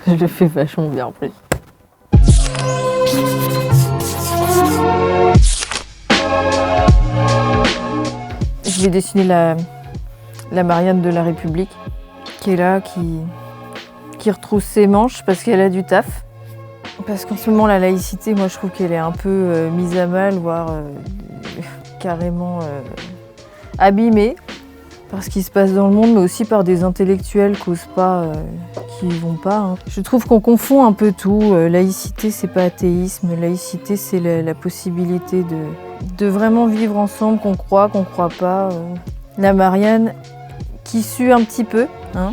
Je le fais vachement bien en plus. Je vais dessiner la Marianne de la République, qui est là, qui retrousse ses manches parce qu'elle a du taf. Parce qu'en ce moment, la laïcité, moi, je trouve qu'elle est un peu mise à mal, voire carrément abîmée par ce qui se passe dans le monde, mais aussi par des intellectuels qui osent pas, qui y vont pas. Hein. Je trouve qu'on confond un peu tout. Laïcité, c'est pas athéisme. Laïcité, c'est la possibilité de vraiment vivre ensemble, qu'on croit pas. La Marianne qui sue un petit peu. Hein.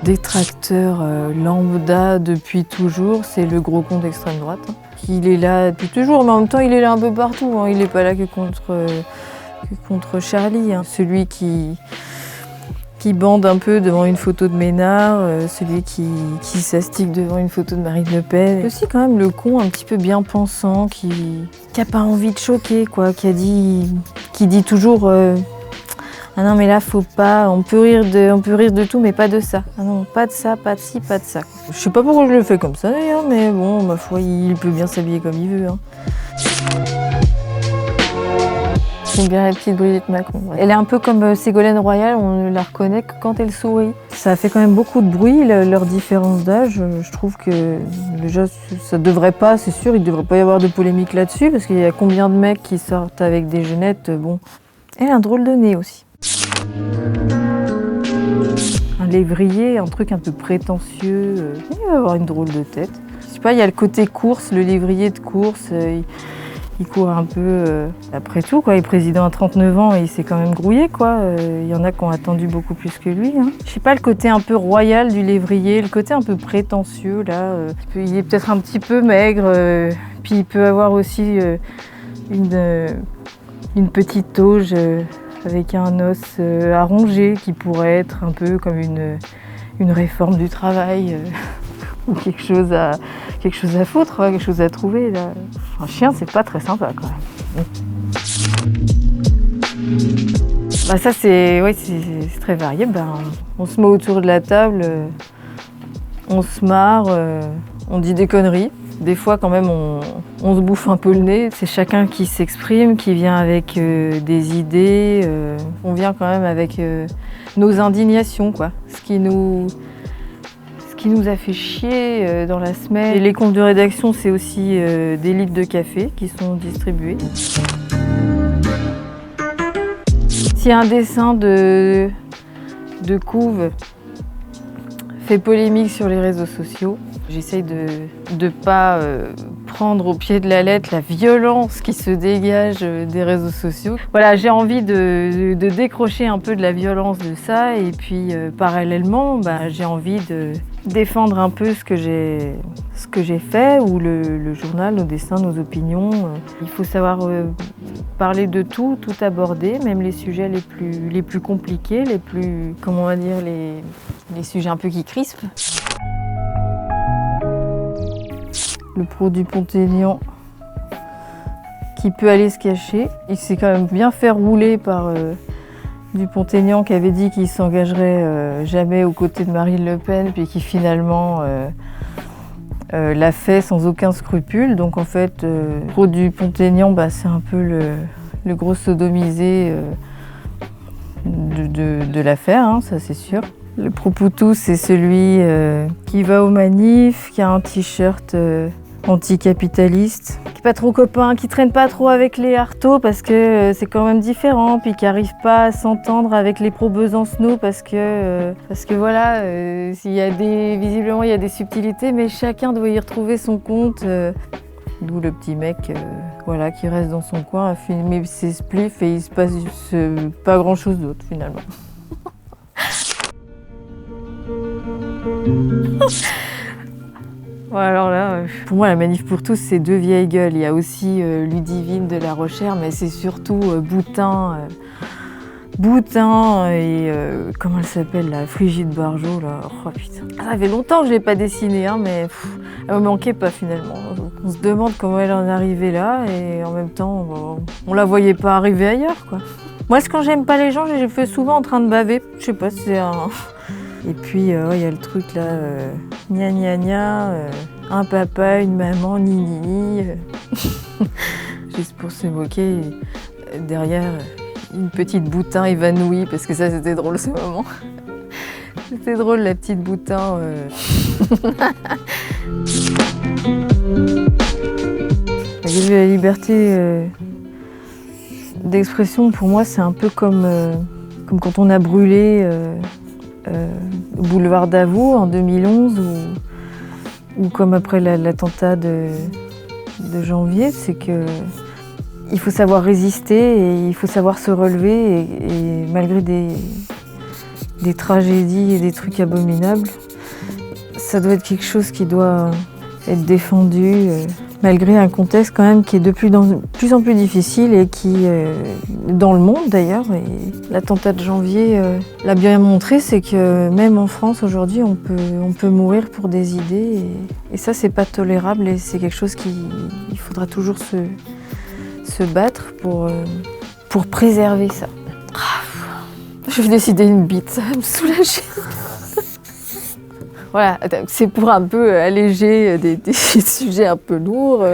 Détracteur lambda depuis toujours, c'est le gros con d'extrême droite. Hein. Il est là depuis toujours, mais en même temps il est là un peu partout. Hein. Il n'est pas là que contre Charlie. Hein. Celui qui bande un peu devant une photo de Ménard, celui qui s'astique devant une photo de Marine Le Pen. Aussi quand même le con un petit peu bien pensant, qui a pas envie de choquer, quoi, qui dit toujours ah non mais là faut pas, on peut rire de tout mais pas de ça. Ah non, pas de ça, pas de ci, pas de ça. Je sais pas pourquoi je le fais comme ça d'ailleurs, mais bon, ma foi, il peut bien s'habiller comme il veut. Hein. J'aime bien la petite Brigitte Macron. Ouais. Elle est un peu comme Ségolène Royal, on ne la reconnaît que quand elle sourit. Ça fait quand même beaucoup de bruit, leur différence d'âge. Je trouve que déjà, ça devrait pas, c'est sûr, il devrait pas y avoir de polémique là-dessus, parce qu'il y a combien de mecs qui sortent avec des jeunettes, bon. Elle a un drôle de nez aussi. Un lévrier, un truc un peu prétentieux, il va avoir une drôle de tête. Je sais pas, il y a le côté course, le lévrier de course, il court un peu après tout, quoi. Il est président à 39 ans et il s'est quand même grouillé, quoi. Il y en a qui ont attendu beaucoup plus que lui. Hein. Je sais pas, le côté un peu royal du lévrier, le côté un peu prétentieux, là. Il est peut-être un petit peu maigre, puis il peut avoir aussi une petite auge avec un os à ronger qui pourrait être un peu comme une réforme du travail ou quelque chose à foutre, quelque chose à trouver. Là. Un chien, c'est pas très sympa quand même. Bah ça c'est très varié. On se met autour de la table, on se marre, on dit des conneries. Des fois, quand même, on se bouffe un peu le nez. C'est chacun qui s'exprime, qui vient avec des idées. On vient quand même avec nos indignations, quoi. Ce qui nous a fait chier dans la semaine. Et les comptes de rédaction, c'est aussi des litres de café qui sont distribués. S'il y a un dessin de couve fait polémique sur les réseaux sociaux, j'essaye de ne pas prendre au pied de la lettre la violence qui se dégage des réseaux sociaux. Voilà, j'ai envie de décrocher un peu de la violence de ça et puis parallèlement, j'ai envie de défendre un peu ce que j'ai fait ou le journal, nos dessins, nos opinions. Il faut savoir parler de tout aborder, même les sujets les plus compliqués, les plus, comment on va dire, les sujets un peu qui crispent. Le pro du Dupont-Aignan qui peut aller se cacher. Il s'est quand même bien fait rouler par Dupont-Aignan qui avait dit qu'il ne s'engagerait jamais aux côtés de Marine Le Pen, puis qui finalement l'a fait sans aucun scrupule. Donc en fait, pro du Dupont-Aignan, c'est un peu le gros sodomisé de l'affaire, hein, ça c'est sûr. Le pro-Poutou, c'est celui qui va aux manifs, qui a un t-shirt anticapitaliste, qui n'est pas trop copain, qui traîne pas trop avec les artos parce que c'est quand même différent, puis qui n'arrive pas à s'entendre avec les pro-Besancenot parce que voilà, visiblement il y a des subtilités, mais chacun doit y retrouver son compte. D'où le petit mec qui reste dans son coin à filmer ses spliffs et il se passe pas grand-chose d'autre finalement. Bon, alors là, pour moi, la manif pour tous, c'est deux vieilles gueules. Il y a aussi Ludivine de la Rochère, mais c'est surtout Boutin et comment elle s'appelle, la Frigide Barjot, là. Oh putain. Ça fait longtemps que je l'ai pas dessinée, hein, mais elle me manquait pas finalement. On se demande comment elle en est arrivée là, et en même temps, on la voyait pas arriver ailleurs, quoi. Moi, quand j'aime pas les gens, je les fais souvent en train de baver. Je sais pas, Et puis il y a le truc là, gna gna gna, un papa, une maman, ni ni ni. Juste pour se moquer. Et derrière, une petite boutin évanouie, parce que ça c'était drôle ce moment. C'était drôle la petite boutin. La liberté d'expression, pour moi, c'est un peu comme quand on a brûlé au boulevard Davout en 2011 ou comme après l'attentat de janvier, c'est que il faut savoir résister et il faut savoir se relever et malgré des tragédies et des trucs abominables, ça doit être quelque chose qui doit être défendu malgré un contexte quand même qui est de plus en plus difficile et qui, dans le monde d'ailleurs, et l'attentat de janvier l'a bien montré, c'est que même en France aujourd'hui, on peut mourir pour des idées et ça c'est pas tolérable et c'est quelque chose il faudra toujours se battre pour préserver ça. Je vais décider une bite, ça va me soulager. Voilà, c'est pour un peu alléger des sujets un peu lourds.